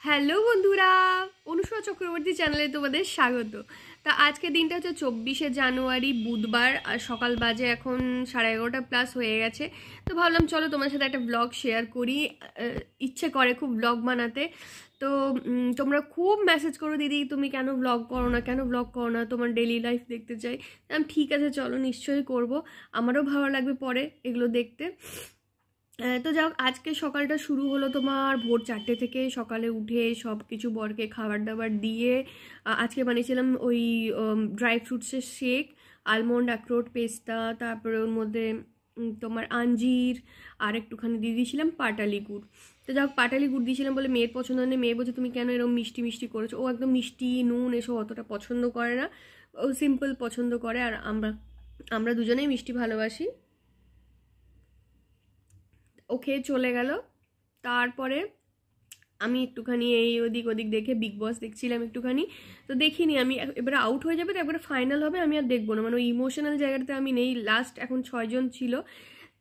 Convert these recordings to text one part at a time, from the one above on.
Hello বন্ধুরা, অনুষ্কা চক্রবর্তী চ্যানেলে তোমাদের স্বাগত। তা আজকে দিনটা হচ্ছে 24শে জানুয়ারি বুধবার, আর সকাল বাজে এখন 11:30+ হয়ে গেছে। তো ভাবলাম চলো তোমার সাথে একটা ব্লগ শেয়ার করি। ইচ্ছে করে খুব ব্লগ বানাতে। তো তোমরা খুব মেসেজ করো, দিদি তুমি কেন ব্লগ করো না, কেন ব্লগ করো না, তোমার ডেইলি লাইফ দেখতে চাই। আমি ঠিক আছে চলো নিশ্চয়ই করব, আমারও ভালো লাগবে পরে এগুলো দেখতে। তো যাই হোক, আজকে সকালটা শুরু হলো তোমার ভোর 4টে থেকে। সকালে উঠে সব কিছু বরকে খাবার দাবার দিয়ে আজকে বানিয়েছিলাম ওই ড্রাই ফ্রুটসের শেক, আলমন্ড, আখরোট, পেস্তা, তারপরে ওর মধ্যে তোমার আঞ্জির আর একটুখানি দিয়ে দিয়েছিলাম পাটালি গুড়। তো যাই হোক, পাটালি গুড় দিয়েছিলাম বলে মেয়ের পছন্দ নেই। মেয়ে বলছে তুমি কেন এরকম মিষ্টি মিষ্টি করেছো। ও একদম মিষ্টি নুন এসব অতটা পছন্দ করে না, ও সিম্পল পছন্দ করে। আর আমরা দুজনেই মিষ্টি ভালোবাসি। ওকে চলে গেল। তারপরে আমি একটুখানি এই ওদিক ওদিক দেখে বিগ বস দেখছিলাম একটুখানি। তো দেখিনি আমি, এবারে আউট হয়ে যাবে তো একবারে ফাইনাল হবে, আমি আর দেখবো না। মানে ওই ইমোশনাল জায়গাটাতে আমি নেই। লাস্ট এখন 6জন ছিল,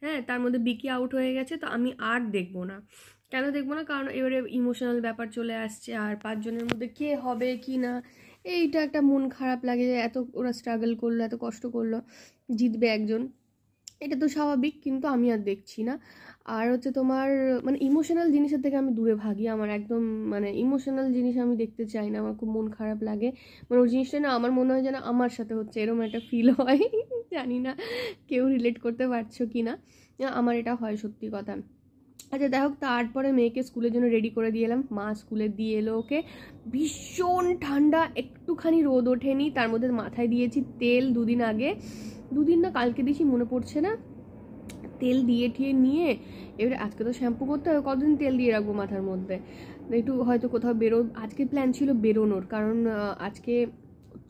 হ্যাঁ, তার মধ্যে বিকি আউট হয়ে গেছে, তো আমি আর দেখবো না। কেন দেখবো না, কারণ এবারে ইমোশনাল ব্যাপার চলে আসছে। আর 5জনের মধ্যে কে হবে কি না, এইটা একটা মন খারাপ লাগে যে এত ওরা স্ট্রাগল করলো, এত কষ্ট করলো, জিতবে একজন, এটা তো স্বাভাবিক। কিন্তু আমি আর দেখছি না। আর হচ্ছে তোমার মানে ইমোশনাল জিনিসের থেকে আমি দূরে ভাগি। আমার একদম মানে ইমোশনাল জিনিস আমি দেখতে চাই না, আমার খুব মন খারাপ লাগে। মানে ওই জিনিসটা না আমার মনে হয় যেন আমার সাথে হচ্ছে, এরকম একটা ফিল হয়। জানি না কেউ রিলেট করতে পারছো কি না, আমার এটা হয় সত্যি কথা। আচ্ছা যাই হোক, তারপরে মেয়েকে স্কুলের জন্য রেডি করে দিয়ে এলাম। মা স্কুলে দিয়ে এলো ওকে। ভীষণ ঠান্ডা, একটুখানি রোদ ওঠেনি, তার মধ্যে মাথায় দিয়েছি তেল 2 দিন আগে, 2 দিন না কালকে দিয়েছি মনে পড়ছে না। তেল দিয়ে ঠিয়ে নিয়ে এবারে আজকে তো শ্যাম্পু করতে হবে, কতদিন তেল দিয়ে রাখবো মাথার মধ্যে। একটু হয়তো কোথাও আজকে প্ল্যান ছিল বেরোনোর, কারণ আজকে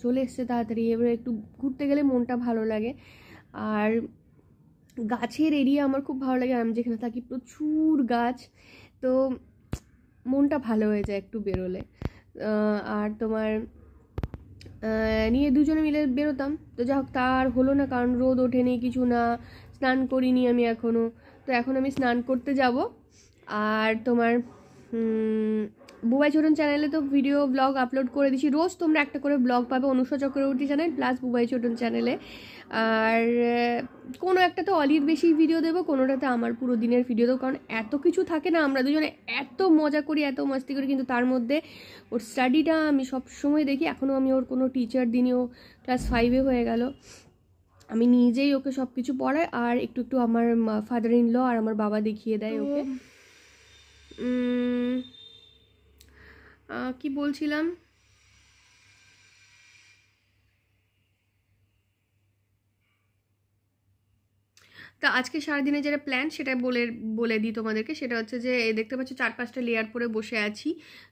চলে এসছে তাড়াতাড়ি। এবারে একটু ঘুরতে গেলে মনটা ভালো লাগে। আর গাছের এরিয়া আমার খুব ভালো লাগে, আমি যেখানে থাকি প্রচুর গাছ, তো মনটা ভালো হয়ে যায় একটু বেরোলে। আর তোমার নিয়ে দুজনে মিলে বেরোতাম। তো যাই হোক, তার হলো না, কারণ রোদ ওঠেনি কিছু না, স্নান করিনি আমি এখনও। তো এখন আমি স্নান করতে যাব। আর তোমার বুবাই ছোটন চ্যানেলে তো ভিডিও ব্লগ আপলোড করে দিচ্ছি, রোজ তোমরা একটা করে ব্লগ পাবে অনুষ্কা চক্রবর্তী চ্যানেল প্লাস বুবাই ছোটন চ্যানেলে। আর কোনো একটা তো অলির বেশি ভিডিও দেবো, কোনোটাতে আমার পুরো দিনের ভিডিও দেবো, কারণ এত কিছু থাকে না, আমরা দুজনে এত মজা করি, এত মাস্তি করি, কিন্তু তার মধ্যে ওর স্টাডিটা আমি সব সময় দেখি। এখনও আমি ওর কোনো টিচার দিনই, ও ক্লাস 5-এ হয়ে গেল, আমি নিজেই ওকে সব কিছু পড়াই। আর একটু একটু আমার ফাদার ইন ল আর আমার বাবা দেখিয়ে দেয় ওকে। কি বলছিলাম, তা আজকে সারাদিনে যেটা প্ল্যান সেটা বলে দিই তোমাদেরকে। সেটা হচ্ছে যে দেখতে পাচ্ছ 4-5টা লেয়ার পরে বসে আছি,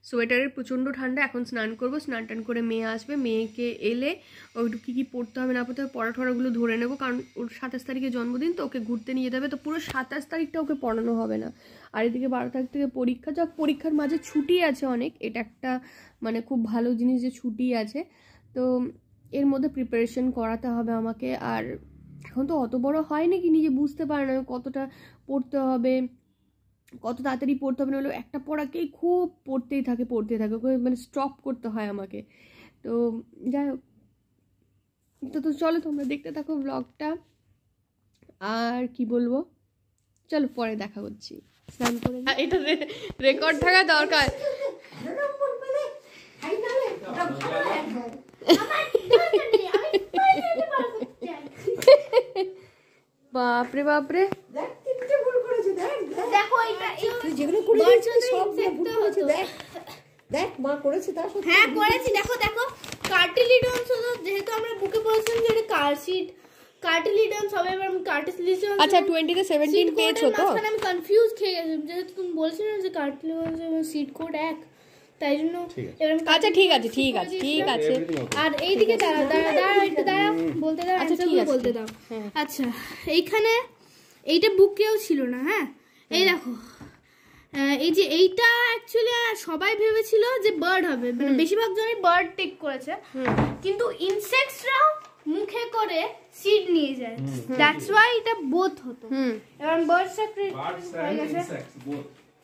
সোয়েটারের প্রচণ্ড ঠান্ডা। এখন স্নান করবো, স্নান টান করে মেয়ে আসবে, মেয়েকে এলে ওইটু কী কী পড়তে হবে না পড়তে হবে পড়াঠড়াগুলো ধরে নেবো, কারণ ওর 27 তারিখে জন্মদিন, তো ওকে ঘুরতে নিয়ে যেতে হবে। তো পুরো 27 তারিখটা ওকে পড়ানো হবে না। আর এদিকে 12 তারিখ থেকে পরীক্ষা, যাক পরীক্ষার মাঝে ছুটি আছে অনেক, এটা একটা মানে খুব ভালো জিনিস যে ছুটি আছে। তো এর মধ্যে প্রিপারেশন করাতে হবে আমাকে। আর এখন তো অত বড় হয় নাকি নিজে বুঝতে পারে না কতটা পড়তে হবে, কত তাড়াতাড়ি পড়তে হবে, নাহলে একটা পড়াকেই খুব পড়তেই থাকে ওকে মানে স্টপ করতে হয় আমাকে। তো যাই হোক, তো চলো তোমরা দেখতে থাকো ব্লগটা। আর কি বলবো, চলো পরে দেখা করছি। স্নান করে এটা রেকর্ড থাকা দরকার। বাপরে বাপরে, দেখো এটা যেগুলো করেছিস সব ভুল করেছে। দেখ মা করেছে, তার সাথে হ্যাঁ করেছি। দেখো দেখো কার্টিলিডনস, যেহেতু আমরা বুকে পড়েছিলাম যে এটা কার্টিলিডনস হবে, এবার আমি কার্টিলিডনস। আচ্ছা 20 তে 17 পেয়েছো তো? আমি কনফিউজ খেয়ে গেছিলাম, যেহেতু তুমি বলছিলে যে কার্টিলিডনস সিট কোড 1, তাই জন্য এবার আচ্ছা ঠিক আছে ঠিক আছে ঠিক আছে। আর এইদিকে দাঁড়া বলতে দাও, আচ্ছা বলতে দাও। আচ্ছা এইখানে এইটা বুকেও ছিল না, হ্যাঁ এই দেখো, এই যে এইটা অ্যাকচুয়ালি সবাই ভেবেছিল যে বার্ড হবে, মানে বেশিরভাগ জনই বার্ড টেক করেছে, কিন্তু ইনসেক্টসরাও মুখে করে সিড নিয়ে যায়, দ্যাটস ওয়াই এটা বোথ হতো। এবার বার্ড সেক্রেট হয়ে গেছে।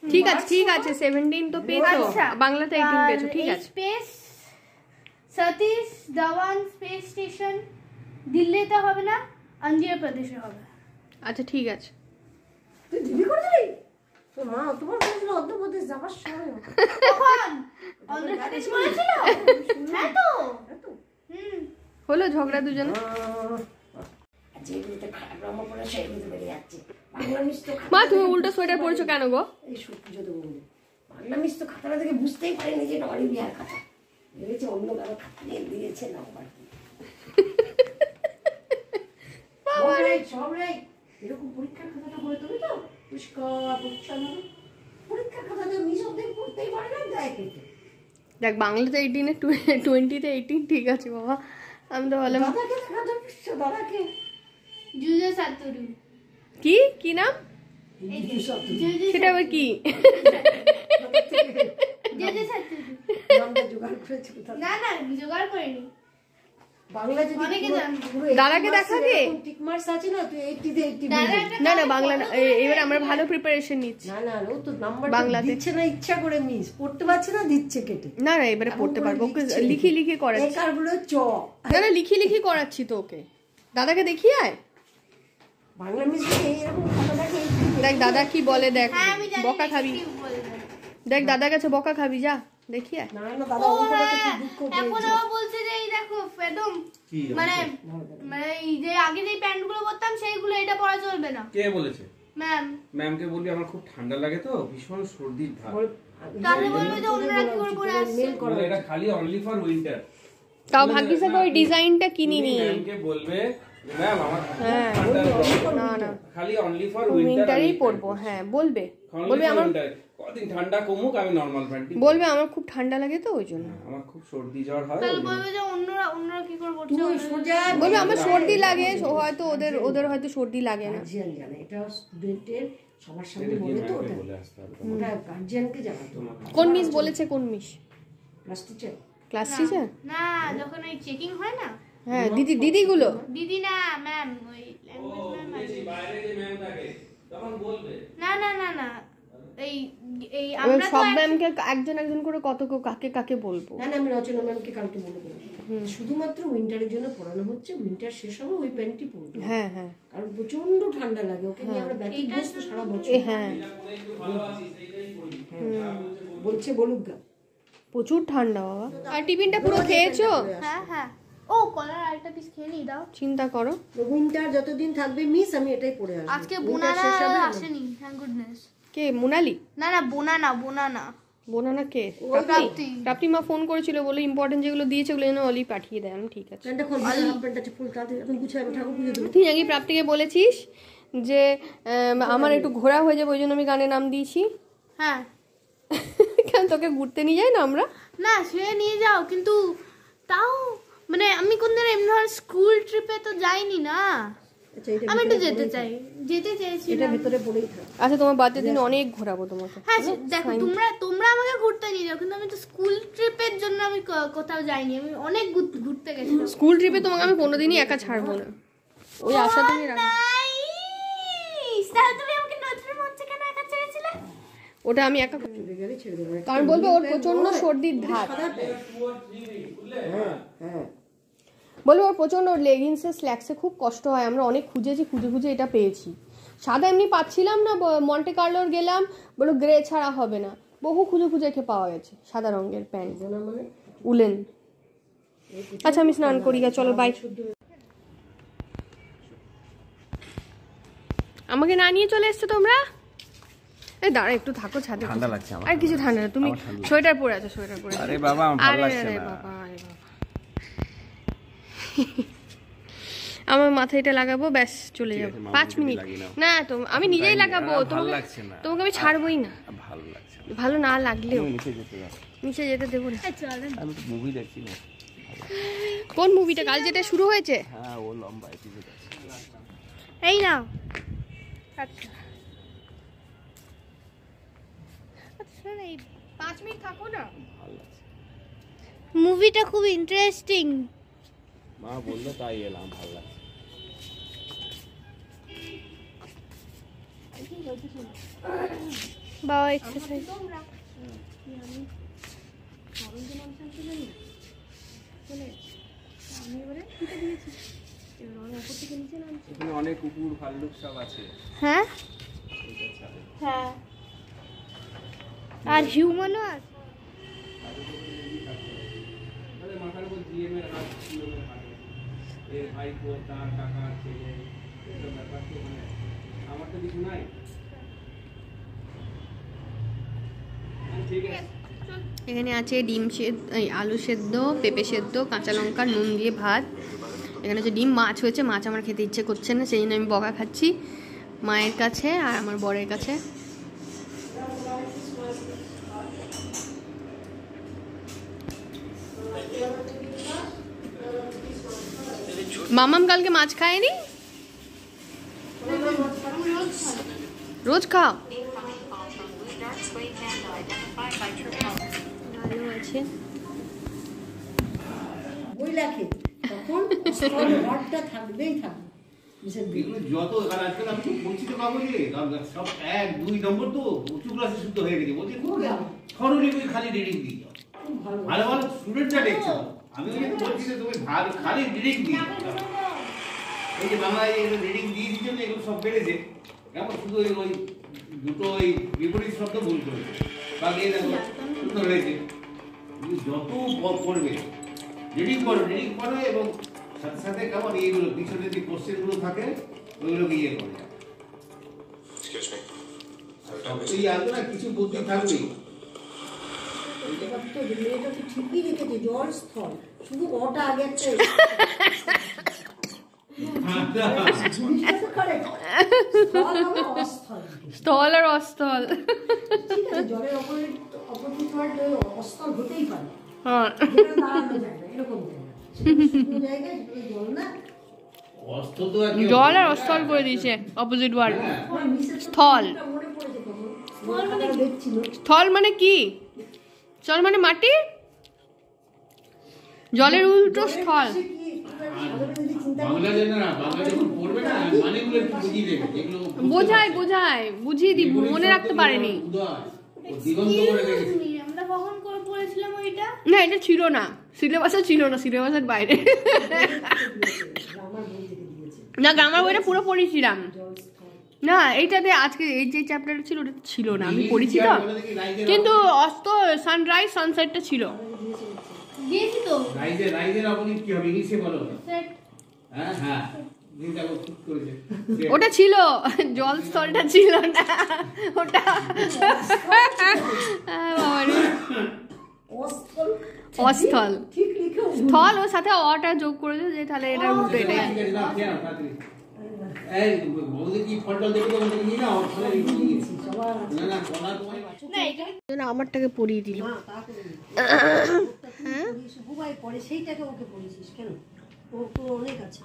ঠিক আছে ঠিক আছে 17 তো পেয়েছো, বাংলাতে 18 পেয়েছো, ঠিক আছে। Space Satish Dhawan space station দিল্লিতে হবে না, অন্ধ্র প্রদেশে হবে। আচ্ছা ঠিক আছে। তুই দিবি করে দিলি তো মা, তোমার বলেছিল অন্ধ্রপ্রদেশ যাবার সময় কখন অন্ধ্রপ্রদেশ বলেছিল? হ্যাঁ তো হলো ঝগড়া দুজনে। যেগুলোতে খারাপ রঙ পড়ে সেগুলোতে বেরিয়ে যাচ্ছে। বাংলা মিস তো মা তুমি উল্টো সোয়েটার পরেছো কেন গো? এই সত্যি যদি বলি, বাংলা মিস তো খাতাটা দেখে বুঝতেই পারিনি যে নরি বিহার খাতা, ভেবেছে অন্য কারো খাতা নিয়ে দিয়েছে নাম্বার। সব রে এরকম পরীক্ষার খাতাটা বলে তুমি তো পরিষ্কার পরিচ্ছন্ন, পরীক্ষার খাতাতে মিস অর্ধেক পড়তেই পারে না, দেয় কিন্তু। দেখ বাংলাতে 18 20তে 18 ঠিক আছে বাবা, আমি তো বললাম দাদাকে দেখা তো দাদাকে জুজে সাতুরু। কি কি নাম সেটা আবার কি? জুজে সাতুরু নামটা জোগাড় করেছে কোথা? না না জোগাড় করিনি, বাংলা যদি অনেকে জানে। দাদাকে দেখাবে? টিক মার্কস আছে না, তুই 80 তে 80 দাদা বলবি। একটা না না বাংলা না, এবার আমরা ভালো প্রিপারেশন নিচ্ছি। না না ও তো নাম্বার বাংলাতে। দিচ্ছে না ইচ্ছা করে, মিস পড়তে পারছে না দিচ্ছে কেটে। না না এবারে পড়তে পারবো, ওকে লিখি লিখি করাচ্ছি। একার বলে চ না না লিখি লিখি করাচ্ছি তো ওকে, দাদাকে দেখিয়ে আয়। বাংলা মিস এরকম খাতাটাকে দেখ দাদা কি বলে, দেখ হ্যাঁ আমি জানি বকা খাবি, কি বলবে। দেখ দাদার কাছে বকা খাবি, যা দেখিয়ে আয়। না না দাদা ও ওর উপরে হ্যাঁ, একটু দুঃখ এখন পেয়েছে। ও বলছে যে এই দেখো একদম মানে মানে এই যে আগে যে প্যান্টগুলো পরতাম সেইগুলো এটা পরা চলবে না। কে বলেছে? ম্যাম ম্যামকে বলবি আমার খুব ঠান্ডা লাগে তো, ভীষণ সর্দির ধার। তাহলে বলবে যে অন্যরা কি করে পরে আসছে। মেল করো। বলে এটা খালি অনলি ফর উইন্টার। তাও ভাগ্যিস ওই ডিজাইনটা কিনিনি। ম্যামকে বলবে ম্যাম আমার হ্যাঁ ঠান্ডা না না খালি অনলি ফর উইন্টার। উইন্টারই পরবো, হ্যাঁ বলবে, বলবে আমার কদিন ঠান্ডা কমুক আমি নরমাল প্যান্ট। বলবে আমার খুব ঠান্ডা লাগে তো ওই জন্য। আমার খুব সর্দি জ্বর হয়। তাহলে বলবে যে অন্যরা কি করে পড়ছে। তুই সোজা বলবে আমার সর্দি লাগে, হয়তো ওদের হয়তো সর্দি লাগে না। গার্জিয়ান জানে, এটা স্টুডেন্টের সবার সামনে বলে তো ওটা বলে আসতে হবে। ওটা গার্জিয়ানকে জানাতো। কোন মিস বলেছে? কোন miss? Class teacher class teacher? না যখন ওই চেকিং হয় না, হ্যাঁ দিদিগুলো। দিদি না ম্যাম, ওই ল্যাঙ্গুয়েজ ম্যাম আছে। বাইরে যে ম্যাম থাকে তখন বলবে না না না না এই এই এবার আমরা তো সব ম্যামকে একজন একজন করে কত কাকে কাকে বলবো? না না আমি রচনা ম্যামকে কালকে বলে দেবো, শুধুমাত্র উইন্টারের জন্য পড়ানো হচ্ছে, উইন্টার শেষ হবে ওই প্যান্টটি পরবে, হ্যাঁ হ্যাঁ কারণ প্রচন্ড ঠান্ডা লাগে ওকে নিয়ে আমরা ব্যতিগ্রস্ত সারা বছর। হ্যাঁ বলছে বলুক গা, প্রচুর ঠান্ডা বাবা। আর টিফিনটা পুরো খেয়েছো? হ্যাঁ হ্যাঁ ও কলার আরেকটা পিস খেয়ে নিই দাও। চিন্তা করো, উইন্টার যতদিন থাকবে মিস আমি এটাই পরে আসবো। আজকে Winter বোনানা শেষ হবে না। আসেনি, থ্যাংক গুডনেস। কে মোনালি? না না বোনানা বোনানা কে? প্রাপ্তি। প্রাপ্তি মা ফোন করেছিল, বলে ইম্পর্টেন্ট যেগুলো দিয়েছে ওগুলো যেন অলি পাঠিয়ে দেয়। আমি ঠিক আছে। প্যান্টটা খোল, হাফ প্যান্টটা আছে ফুল তাড়াতাড়ি এখন গুছিয়ে আমি ঠাকুর পুজো দেবো। তুই নাকি প্রাপ্তিকে বলেছিস যে আমার একটু ঘোরা হয়ে যাবে, ওই জন্য আমি গানের নাম দিয়েছি। হ্যাঁ কেন তোকে ঘুরতে নিয়ে যাই না আমরা? না সে নিয়ে যাও, কিন্তু তাও মানে আমি কোনদিন এমনি ধর স্কুল ট্রিপে তো যাইনি না। আচ্ছা এটা আমি একটু যেতে চেয়েছি। এটা ভিতরে পড়েই থাক। আচ্ছা তোমার বার্থডে দিন অনেক ঘোরাবো তোমাকে। হ্যাঁ দেখো তোমরা আমাকে ঘুরতে নিয়ে যাও, কিন্তু আমি তো স্কুল ট্রিপের জন্য আমি কোথাও যাইনি, আমি অনেক ঘুরতে গেছিলাম। স্কুল ট্রিপে তোমাকে আমি কোনোদিনই একা ছাড়বো না, ওই আশা তুমি রাখো। তাহলে তুমি আমাকে নজরের মধ্যে কেন একা ছেড়েছিলে? ওটা আমি একা, চলে গেলে ছেড়ে দেবো। কারণ বলবে ওর প্রচন্ড সর্দির ধার, হ্যাঁ বলবে ওর প্রচন্ড লেগিংসে স্ল্যাক্সে খুব কষ্ট হয়, আমরা অনেক খুঁজেছি, খুঁজে এটা পেয়েছি। সাদা এমনি পাচ্ছিলাম না, মন্টে কার্লোর গেলাম, বলো গ্রে ছাড়া হবে না, বহু খুঁজে পাওয়া গেছে সাদা রঙের প্যান্ট, মানে উলেন। আচ্ছা আমি স্নান করি গা, চলো বাই। আমাকে না নিয়ে চলে এসছো তোমরা? এই দাঁড়া একটু থাকো ছাদে, ঠান্ডা লাগছে আমার। আর কিছু ঠান্ডা না, তুমি সোয়েটার পরে আছো, সোয়েটার পরে। আরে বাবা আমার ভালো লাগছে আরে না। বাবা আমার মাথায় এটা লাগাবো, ব্যাস চলে যাবো। 5 মিনিট না তো আমি নিজেই লাগাবো, তোমাকে আমি ছাড়বোই না। ভালো লাগছে না। ভালো না লাগলেও নিচে যেতে দাও। নিচে যেতে দেবো না। আমি তো মুভি দেখছি না। কোন মুভিটা? কাল যেটা শুরু হয়েছে? হ্যাঁ ও লম্বা এপিসোড আছে। এই নাও। আচ্ছা আচ্ছা এই 5 মিনিট থাকো না। ভালো লাগছে। মুভিটা খুব ইন্টারেস্টিং। মা বললো তাই এলাম, ভালো লাগছে। বাবা এক্সারসাইজ। এখানে অনেক কুকুর ভাল্লুক সব আছে। হ্যাঁ হ্যাঁ, আর হিউম্যানও আছে। মাথার উপর জিএমের হাত, জিএমের হাত, এর ভাইপো, তার কাকা, ছেলে, এসব ব্যাপার তো মানে আমার তো কিছু নাই। ঠিক আছে। এখানে আছে ডিম সেদ্ধ, আলু সেদ্ধ, পেঁপে সেদ্ধ, কাঁচা লঙ্কা, নুন দিয়ে ভাত। এখানে হচ্ছে ডিম, মাছ হয়েছে, মাছ আমার খেতে ইচ্ছে করছে না, সেই জন্য আমি বকা খাচ্ছি মায়ের কাছে আর আমার বরের কাছে। মামাম কালকে মাছ খায়নি? রোজ খাও? ভালো আছে। বই লেখে তখন ঘরটা থাকবেই থাকবে। যত আর আজকাল আমি তো পরিচিত কাগজে সব 1-2 নম্বর তো উঁচু ক্লাসে শুদ্ধ হয়ে গেছে। বলছি খরুলি বই খালি রিডিং দিই, ভালো ভালো স্টুডেন্টরা দেখছো। আমি ওই বলছি যে তুমি ভালো খালি রিডিং দিই, এই যে বাংলায় রিডিং দিয়ে দিচ্ছেন এগুলো সব বেড়েছে। কেমন শুধু ওই দুটো ওই বিপরীত শব্দ ভুল করেছে, বাকি দেখো সুন্দর হয়েছে। যত পড়বে রিডিং করো এবং সাথে সাথে কেমন এইগুলো পিছনে যে কোশ্চেনগুলো থাকে ওইগুলোকে ইয়ে করে যায়। এই আগে না কিছু বুদ্ধি থাকবেই। মেয়েটা তো ঠিকই রেখেছে, জল স্থল, শুধু ওটা আগে একটা স্থল আর অস্থল। ঠিক আছে, জলের অপোজিট অস্থল হতেই পারে, হ্যাঁ, দাঁড়ানো যায় না, এরকম জায়গায় জল না। জল আর অস্থল করে দিয়েছে অপোজিট ওয়ার্ড। স্থল, স্থল মানে কি? স্থল মানে মাটি, জলের উল্টো স্থল। বোঝায় বুঝিয়ে দিব, মনে রাখতে পারেনি। আমরা কখন করে পড়েছিলাম ওইটা? না, এটা ছিল না, সিলেবাসে ছিল না, সিলেবাসের বাইরে। না, গ্রামার বইটা পুরো পড়েছিলাম না, এইটাতে আজকে এই যে চ্যাপ্টারটা ছিল ওটা ছিল না, আমি পড়েছি তো, কিন্তু অস্ত সানরাইজ সানসেটটা ছিল। দিয়েছি তো রাইজের অপোজিট কি হবে ইংলিশে বলো? হ্যাঁ হ্যাঁ, ওটা ছিল, জল স্থলটা ছিল না ওটা। অস্থল, স্থল ওর সাথে অটা যোগ করে দিও, যে তাহলে এটা উল্টো এটাই। এই বৌদি কি ফলটা দেখো তো নিয়ে নাও, তাহলে নিয়েছি সবার না না কোনা তোমায় না, এটা না আমারটাকে পড়িয়ে দিল। হ্যাঁ, বুবাই পড়ে সেইটাকে ওকে পড়েছিস কেন? ওর তো অনেক আছে।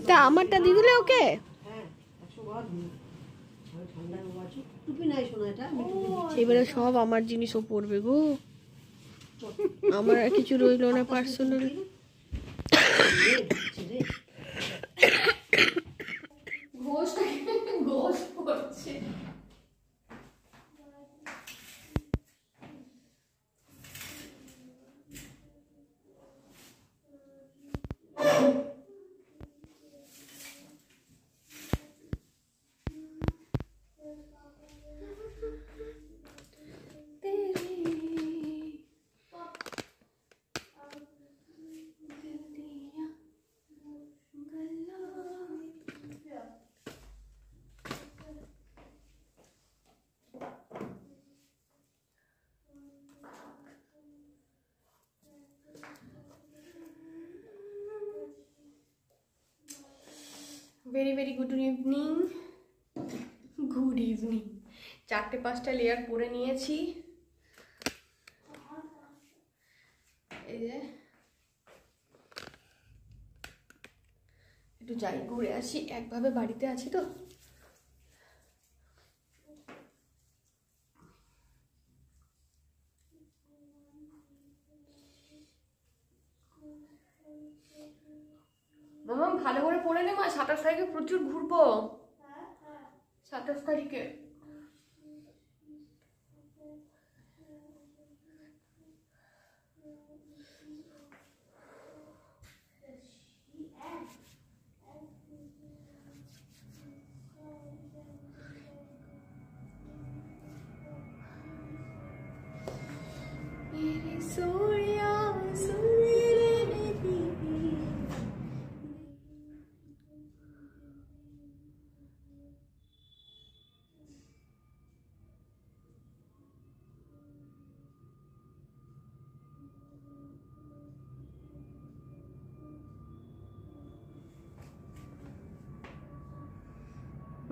তা আমারটা দিয়ে দিলে ওকে? হ্যাঁ, 100 বার ঠান্ডা আছে, টুপি নাই শোনা, এটা এবারে সব আমার জিনিসও পড়বে গো, আমার আর কিছু রইলো না পার্সোনাল। ঘোষ পড়ছে। Very very good evening, good evening. 4-5টা লেয়ার পরে নিয়েছি, এই যে একটু যাই ঘুরে আসি, একভাবে বাড়িতে আছি তো। মামা ভালো করে পড়ে নে মা, 27 তারিখে প্রচুর ঘুরবো। 27 তারিখে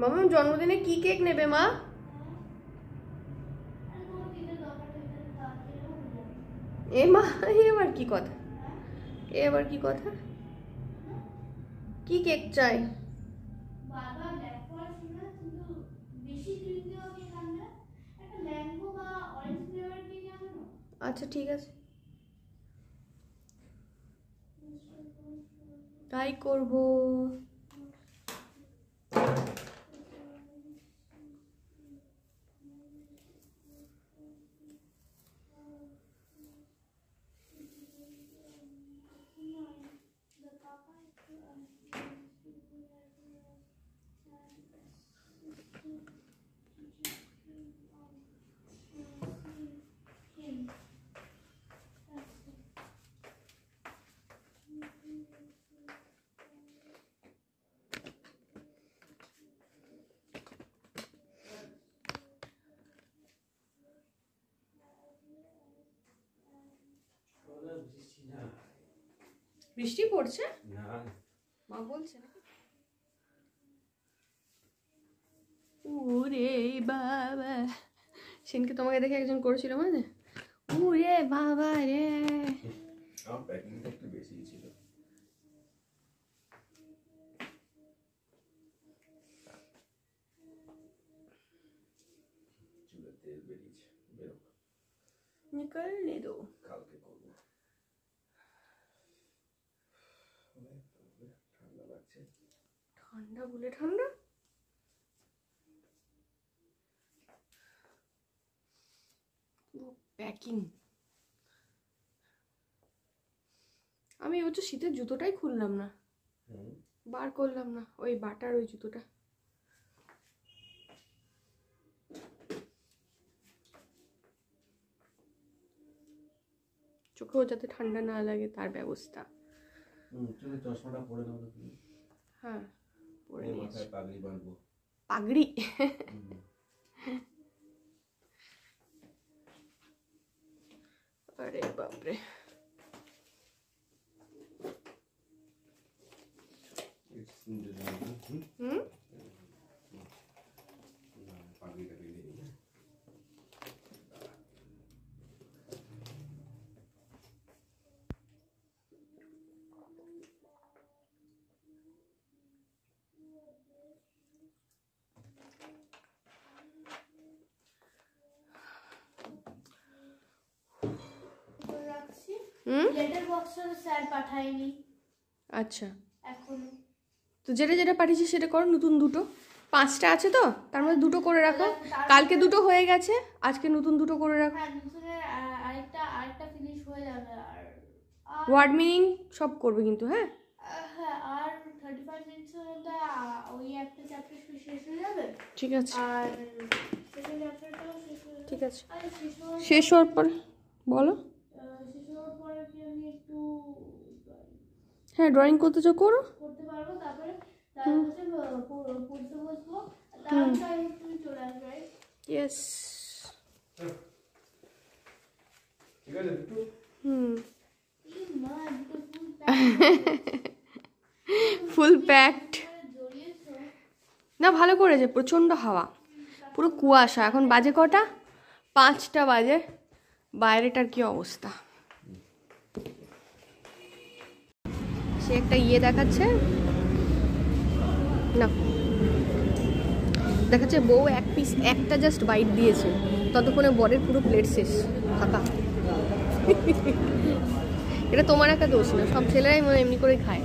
মামা জন্মদিনে কি কেক নেবে মা? এ মা, এবার কি কথা, এবার কি কথা, কি কেক চাই? আচ্ছা ঠিক আছে, তাই করবো। বৃষ্টি পড়ছে না, মা বলছে। ওরে বাবা, সেনকে তোমাকে দেখে একজন করেছিল মানে, ওরে বাবা রে। আমার প্যাকিংটা একটু বেশি ছিল। চুলে তেল বেরিয়েছে, বেরো, নিকলনে দো, কালকে করবো। ঠান্ডা লাগছে। ঠান্ডা বলে ঠান্ডা, প্যাকিং। আমি এবছর শীতের জুতোটাই খুললাম না, বার করলাম না, ওই বাটার ওই জুতোটা। চোখেও যাতে ঠান্ডা না লাগে তার ব্যবস্থা। চোখে চশমাটা পরে নাও তুমি। হ্যাঁ, পরে নিয়েছি। মাথায় পাগড়ি বাঁধবো। পাগড়ি? আরে বাপরে। পাগড়িটা বেঁধে নিই। লেটার বক্সটা স্যার পাঠায়নি আচ্ছা, এখনো। তো যেটা যেটা পাঠিয়েছি সেটা করো। নতুন দুটো 5টা আছে তো, তার মধ্যে 2টো করে রাখো। কালকে 2টো হয়ে গেছে, আজকে নতুন 2টো করে রাখো। হ্যাঁ, নতুনের আরেকটা ফিনিশ হয়ে যাবে। আর ওয়ার্ড মিনিং সব করবে কিন্তু, হ্যাঁ হ্যাঁ, আর 35 মিনিটসের মধ্যে ওই একটা চ্যাপ্টার শেষ হয়ে যাবে। ঠিক আছে, আর সেকেন্ড চ্যাপ্টারটাও শেষ হয়ে যাবে। ঠিক আছে। আর শেষ হওয়ার পরে বলো। শেষ হওয়ার পরে কি আমি একটু হ্যাঁ, ড্রয়িং করতে চাও করো। করতে পারবো। তারপরে পড়তে বসবো, তারপরে তুমি চলে আসবে। ইয়েস, ঠিক আছে একটু। মা দুটো ফুল প্যাকড। জড়িয়েছো। না, ভালো করেছে, প্রচণ্ড হাওয়া, পুরো কুয়াশা। এখন বাজে কটা? 5টা বাজে। বাইরেটার কি অবস্থা। সে একটা ইয়ে দেখাচ্ছে না, দেখাচ্ছে বউ এক পিস একটা জাস্ট বাইট দিয়েছে, ততক্ষণে বরের পুরো প্লেট শেষ, ফাঁকা। এটা তোমার একটা দোষ না, সব ছেলেরাই মনে এমনি করে খায়।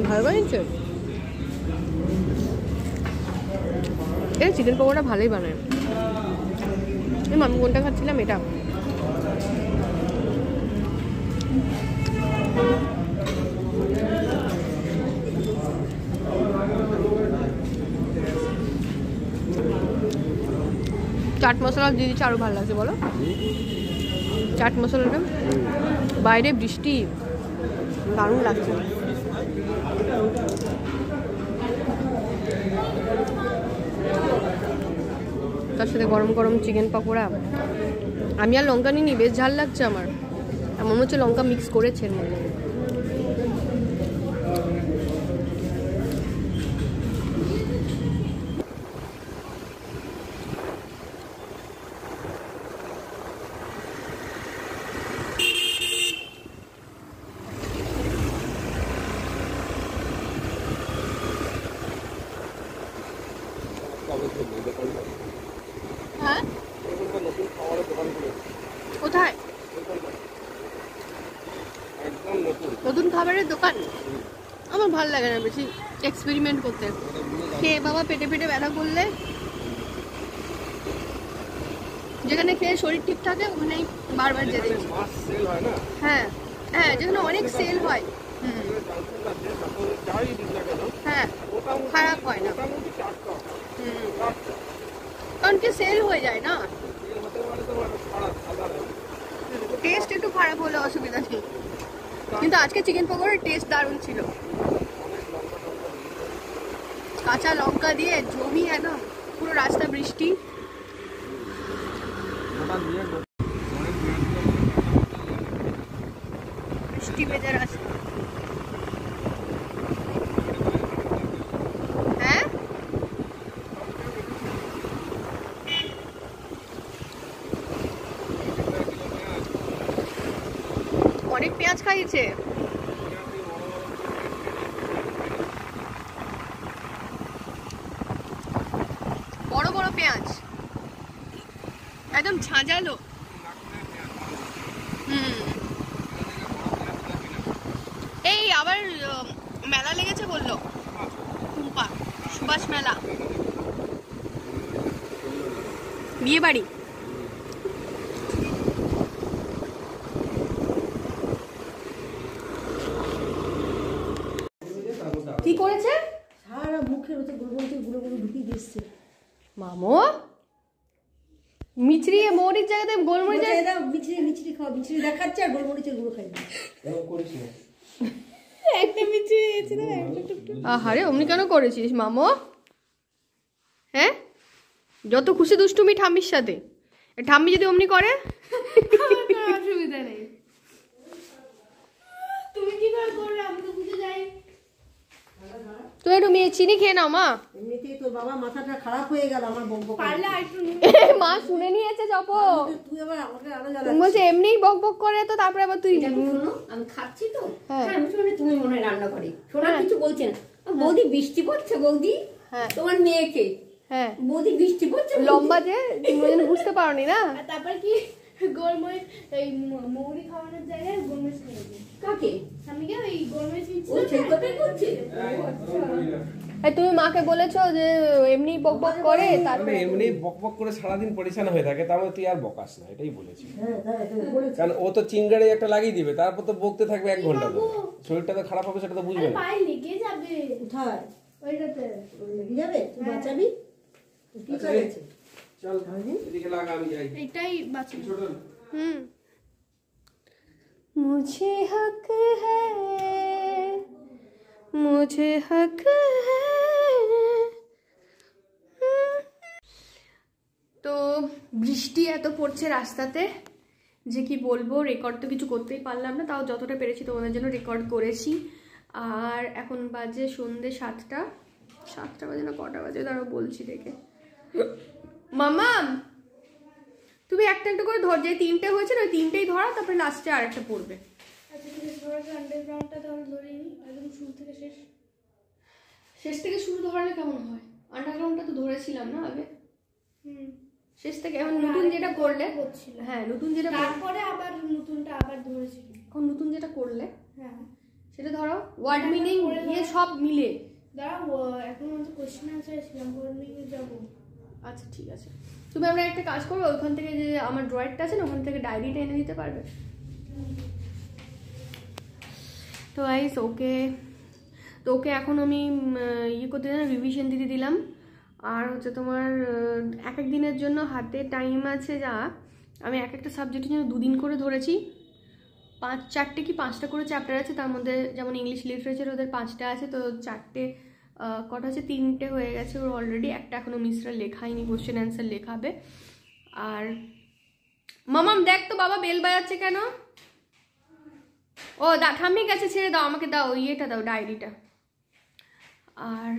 ভালো বানিয়েছে। এই চিকেন পকোড়া ভালোই বানায়। আমি কোনটা খাচ্ছিলাম? এটা চাট মশলা দিয়ে দিচ্ছে, আরো ভালো লাগছে বলো। চাট মশলাটা, বাইরে বৃষ্টি, দারুণ লাগছে। তার সাথে গরম গরম চিকেন পকোড়া। আমি আর লঙ্কা নিইনি, বেশ ঝাল লাগছে আমার, এমন হচ্ছে লঙ্কা মিক্স করেছে এর মধ্যে। হ্যাঁ, কোথায়? নতুন খাবারের দোকান? আমার ভালো লাগে না বেশি এক্সপেরিমেন্ট করতে। খেয়ে বাবা পেটে পেটে ব্যথা করলে, যেখানে খেয়ে শরীর ঠিক থাকে ওখানেই বারবার যেতে। হ্যাঁ হ্যাঁ, যেখানে অনেক সেল হয়। হ্যাঁ, খারাপ হয় না। কারণ কি সেল হয়ে যায় না, টেস্ট একটু খারাপ হলে অসুবিধা নেই। কিন্তু আজকে চিকেন পকোড়ার টেস্ট দারুণ ছিল, কাঁচা লঙ্কা দিয়ে জমিয়ে একদম পুরো রাস্তা বৃষ্টি। বৃষ্টি ভেজা রাস্তা। হ্যাঁ, অনেক পেঁয়াজ খাইয়েছে। বড় বড় পেঁয়াজ, একদম ঝাঁঝালো। এই আবার মেলা লেগেছে বললো টুম্পা, সুভাষ মেলা, বিয়ে বাড়ি। কি করেছে? সারা মুখের মধ্যে গোলমরিচের গুঁড়ো গুঁড়ো ঢুকিয়ে দিচ্ছে। মামো মিচড়ি মরিচ জায়গাতে গোলমরিচ। এটা মিচড়ি মিচড়ি খাওয়া, মিচড়ি দেখাচ্ছে আর গোলমরিচের গুঁড়ো খাই। একটা মিচড়ি দিয়েছে না, আহারে অমনি কেন করেছিস মামো? হ্যাঁ, যত খুশি দুষ্টুমি ঠাম্মির সাথে। ঠাম্মি যদি অমনি করে অসুবিধা নেই। তুমি কি করে করলে? আমি তো বুঝে যাই। তুমি একটু চিনি খেয়ে নাও মা। এমনিতেই তোর বাবা মাথাটা খারাপ হয়ে গেল আমার বকবক। পারলে আরেকটু মা শুনে নিয়েছে জপ। তুই আবার আমাকে আরো জ্বালা। তুমি বলছে এমনিই বক বক করে, তো তারপরে আবার তুই। শোনো, আমি খাচ্ছি তো, হ্যাঁ। আমি শুনে তুমি মনে হয় রান্না করে শোনা কিছু বলছে না। বৌদি বৃষ্টি পড়ছে, বৌদি হ্যাঁ তোমার মেয়েকে, হ্যাঁ বৌদি বৃষ্টি পড়ছে। লম্বা যে তুমি যেন বুঝতে পারোনি না। আর তারপর কি গোলমরিচ, এই মৌরি খাওয়ানোর জায়গায় গোলমরিচ খেয়ে দিই। কাকে? আমি কি ওই গোলমরিচ ও সেই কথাই বলছে। এই তুমি মাকে বলেছো যে এমনি বক বক করে, তারপরে এমনি বকবক করে সারাদিন পরিচ্ছন্ন হয়ে থাকে, তার মানে তুই আর বকাস না, এটাই বলেছি। হ্যাঁ তাই তো বলেছে। কারণ ও তো চিঙ্গারে একটা লাগিয়ে দিবে, তারপর তো বকতে থাকবে 1 ঘন্টা ধরে। শরীরটা তো খারাপ হবে, সেটা তো বুঝবে না। পায়ে লেগে যাবে কোথায় ওইটাতে। লেগে যাবে? তুই বাঁচাবি? তুই কি করেছে? চল এদিকে লাগা, আমি যাই। এটাই বাঁচি। ছোটন मुझे हक है, मुझे हक है। তো বৃষ্টি এত পড়ছে রাস্তাতে যে কি বলবো, রেকর্ড তো কিছু করতেই পারলাম না, তাও যতটা পেরেছি তোমাদের জন্য রেকর্ড করেছি। আর এখন বাজে সন্ধ্যে 7টা বাজে না কটা বাজে দাঁড়াও বলছি দেখে। মামা তুমি একটা একটা করে ধর, যে 3টে হয়েছে না ওই 3টেই ধরা, তারপরে লাস্টে আর একটা পড়বে। আচ্ছা ঠিক আছে, ধরো আন্ডারগ্রাউন্ডটা তাহলে ধরে নিই একদম শুরু থেকে শেষ। শেষ থেকে শুরু ধরলে কেমন হয়? আন্ডারগ্রাউন্ডটা তো ধরেছিলাম না আগে, শেষ থেকে। এখন নতুন যেটা করলে, হ্যাঁ নতুন যেটা, তারপরে আবার নতুনটা আবার ধরেছি। এখন নতুন যেটা করলে হ্যাঁ সেটা ধরো ওয়ার্ড মিনিং নিয়ে সব মিলে। দাঁড়াও, এখন আমাদের কোশ্চেন আনসার ছিলাম, ওয়ার্ড মিনিং যাবো। আচ্ছা ঠিক আছে, তুমি আমরা একটা কাজ করবো, ওখান থেকে যে আমার ড্রয়ারটা আছে না ওখান থেকে ডায়েরিটা এনে দিতে পারবে? তো গাইস ওকে এখন আমি ইয়ে করতে দিলাম, রিভিশন দিতে দিলাম। আর হচ্ছে তোমার এক এক দিনের জন্য হাতে টাইম আছে যা, আমি এক একটা সাবজেক্টের জন্য 2 দিন করে ধরেছি। 4টে কি 5টা করে চ্যাপ্টার আছে, তার মধ্যে যেমন ইংলিশ লিটারেচার ওদের 5টা আছে, তো 4টে কটা হচ্ছে 3টে হয়ে গেছে ওর অলরেডি, একটা এখনও মিসরা লেখায়নি, কোশ্চেন অ্যান্সার লেখাবে। আর মামাম দেখ তো বাবা বেল বাজাচ্ছে কেন? ও ঠাম্মি গেছে, ছেড়ে দাও, আমাকে দাও ইয়েটা, দাও ডায়েরিটা। আর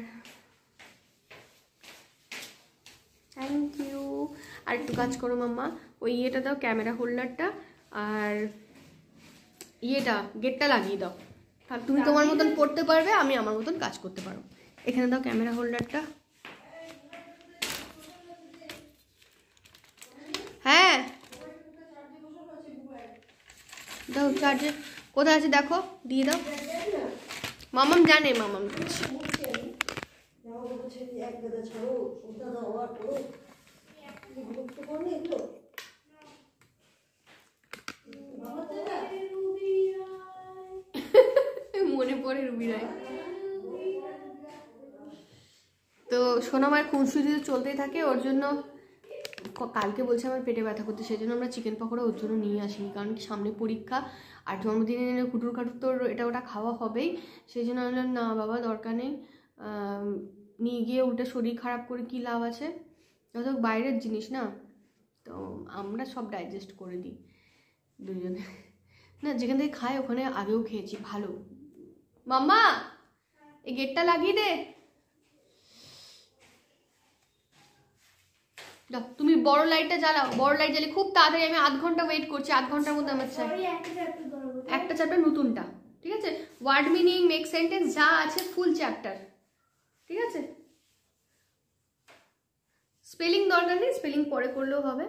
থ্যাংক ইউ। আর একটু কাজ করো মাম্মা, ওই ইয়েটা দাও, ক্যামেরা হোল্ডারটা, আর ইয়েটা গেটটা লাগিয়ে দাও, তাহলে তুমি তোমার মতন পড়তে পারবে, আমি আমার মতন কাজ করতে পারবো। এখানে দাও ক্যামেরা হোল্ডারটা। হ্যাঁ দাও চার্জে, কোথায় আছে দেখো, দিয়ে দাও। মামাম জানে, মামাম দিচ্ছে। মনে পড়ে রুবি রায়। তো সোনামার খুনসুটি তো চলতেই থাকে, ওর জন্য কালকে বলছে আমার পেটে ব্যথা করতে, সেই জন্য আমরা চিকেন পকোড়া ওর জন্য নিয়ে আসিনি, কারণ কি সামনে পরীক্ষা আর জন্মদিনে কুটুর কাটুর তোর এটা ওটা খাওয়া হবেই, সেই জন্য আমি বললাম না বাবা দরকার নেই, নিয়ে গিয়ে উল্টে শরীর খারাপ করে কি লাভ আছে, যত বাইরের জিনিস না, তো আমরা সব ডাইজেস্ট করে দিই দুজনে, না যেখান থেকে খাই ওখানে আগেও খেয়েছি ভালো। মাম্মা এই গেটটা লাগিয়ে দে, তুমি বড় লাইটটা জ্বালাও, বড় লাইট জ্বালিয়ে খুব তাড়াতাড়ি, আমি 1/2 ঘন্টা ওয়েট করছি, 1/2 ঘন্টার মধ্যে আমার চাই একটা চ্যাপ্টার নতুনটা, ঠিক আছে, ওয়ার্ড মিনিং মেক সেন্টেন্স যা আছে ফুল চ্যাপ্টার, ঠিক আছে, স্পেলিং দরকার নেই, স্পেলিং পরে করলেও হবে।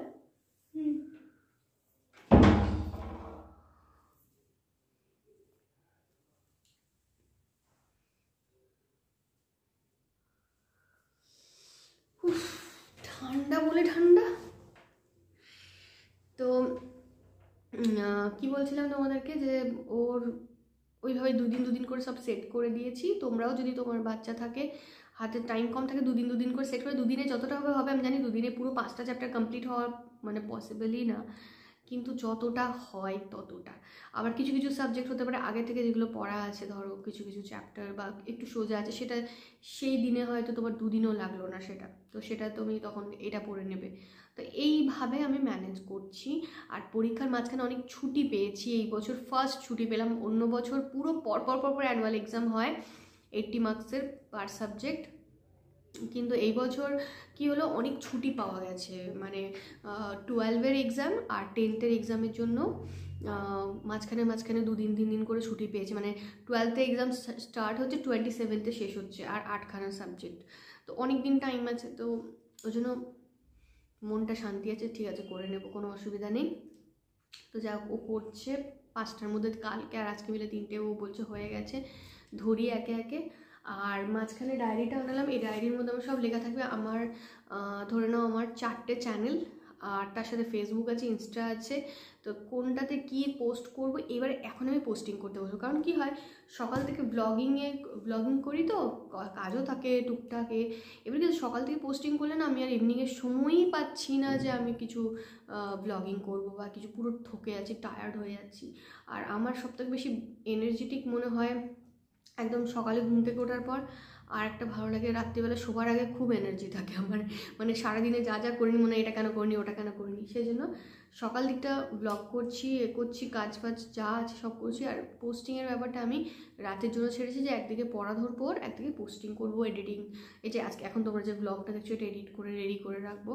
ঠান্ডা বলে ঠান্ডা। তো কি বলছিলাম তোমাদেরকে, যে ওর ওইভাবে 2 দিন করে সব সেট করে দিয়েছি। তোমরাও যদি তোমার বাচ্চা থাকে, হাতে টাইম কম থাকে, 2 দিন করে সেট করে, 2 দিনে যতটা হবে আমি জানি 2 দিনে পুরো 5টা চ্যাপ্টার কমপ্লিট হওয়া মানে পসিবলই না, কিন্তু যতটা হয় ততটা। আবার কিছু কিছু সাবজেক্ট হতে পারে আগে থেকে যেগুলো পড়া আছে, ধরো কিছু কিছু চ্যাপ্টার বা একটু সোজা আছে, সেটা সেই দিনে হয়তো তোমার 2 দিনও লাগলো না সেটা, তো সেটা তুমি তখন এটা পড়ে নেবে। তো এইভাবে আমি ম্যানেজ করছি। আর পরীক্ষার মাঝখানে অনেক ছুটি পেয়েছি, এই বছর ফার্স্ট ছুটি পেলাম, অন্য বছর পুরো পরপর অ্যানুয়াল এক্সাম হয় 80 মার্কসের পার সাবজেক্ট, কিন্তু এই বছর কি হলো অনেক ছুটি পাওয়া গেছে, মানে 12-এর এক্সাম আর 10th-এর এক্সামের জন্য মাঝখানে 2 দিন করে ছুটি পেয়েছে, মানে 12th-এ এক্সাম স্টার্ট হচ্ছে, 27th-এ শেষ হচ্ছে, আর 8খানা সাবজেক্ট, তো অনেক দিন টাইম আছে, তো ওই জন্য মনটা শান্তি আছে, ঠিক আছে করে নেব, কোনো অসুবিধা নেই। তো যা ও করছে 5টার মধ্যে, কালকে আর আজকে মিলে 3টে, ও বলছে হয়ে গেছে, ধরি একে একে। আর মাঝখানে ডায়েরিটা বানালাম, এই ডায়েরির মধ্যে আমার সব লেখা থাকবে, আমার ধরে নাও আমার 4টে চ্যানেল, আর তার সাথে ফেসবুক আছে, ইনস্টা আছে, তো কোনটাতে কি পোস্ট করব এবার এখন আমি পোস্টিং করতে বসবো, কারণ কি হয় সকাল থেকে ব্লগিং করি, তো কাজও থাকে টুকটাকে, এবার কিন্তু সকাল থেকে পোস্টিং করলে না আমি আর ইভিনিংয়ের সময়ই পাচ্ছি না যে আমি কিছু ব্লগিং করব বা কিছু, পুরো থকে আছি, টায়ার্ড হয়ে যাচ্ছি। আর আমার সবথেকে বেশি এনার্জেটিক মনে হয় একদম সকালে ঘুম থেকে ওঠার পর, আর একটা ভালো লাগে রাত্রিবেলা শোবার আগে খুব এনার্জি থাকে আমার, মানে সারাদিনে যা যা করিনি মনে হয় এটা কেন করিনি ওটা কেন করিনি, সেই জন্য সকাল দিকটা ব্লগ করছি কাজ ফাজ যা আছে সব করছি। আর পোস্টিংয়ের ব্যাপারটা আমি রাতের জন্য ছেড়েছি, যে একদিকে পড়া ধরবো আর একদিকে পোস্টিং করবো, এডিটিং, এই যে আজকে এখন তোমরা যে ব্লগটা দেখছো এটা এডিট করে রেডি করে রাখবো।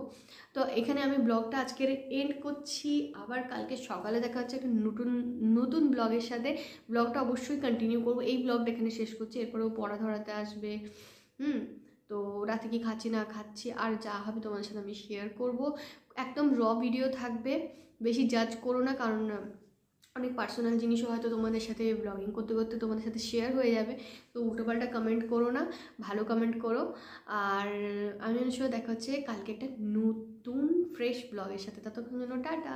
তো এখানে আমি ব্লগটা আজকের এন্ড করছি, আবার কালকে সকালে দেখা হচ্ছে একটা নতুন ব্লগের সাথে। ব্লগটা অবশ্যই কন্টিনিউ করবো, এই ব্লগটা এখানে শেষ করছি, এরপরেও পড়া ধরাতে আসবে। তো রাতে কি খাচ্ছি না খাচ্ছি আর যা হবে তোমাদের সাথে আমি শেয়ার করব, একদম র ভিডিও থাকবে, বেশি জাজ করো না, কারণ অনেক পার্সোনাল জিনিসও হয়তো তোমাদের সাথে ব্লগিং করতে করতে তোমাদের সাথে শেয়ার হয়ে যাবে। তো উল্টোপাল্টা কমেন্ট করো না, ভালো কমেন্ট করো। আর আমি দেখা হচ্ছে কালকে একটা নতুন ফ্রেশ ব্লগের সাথে। ততক্ষণ জন্য টাটা।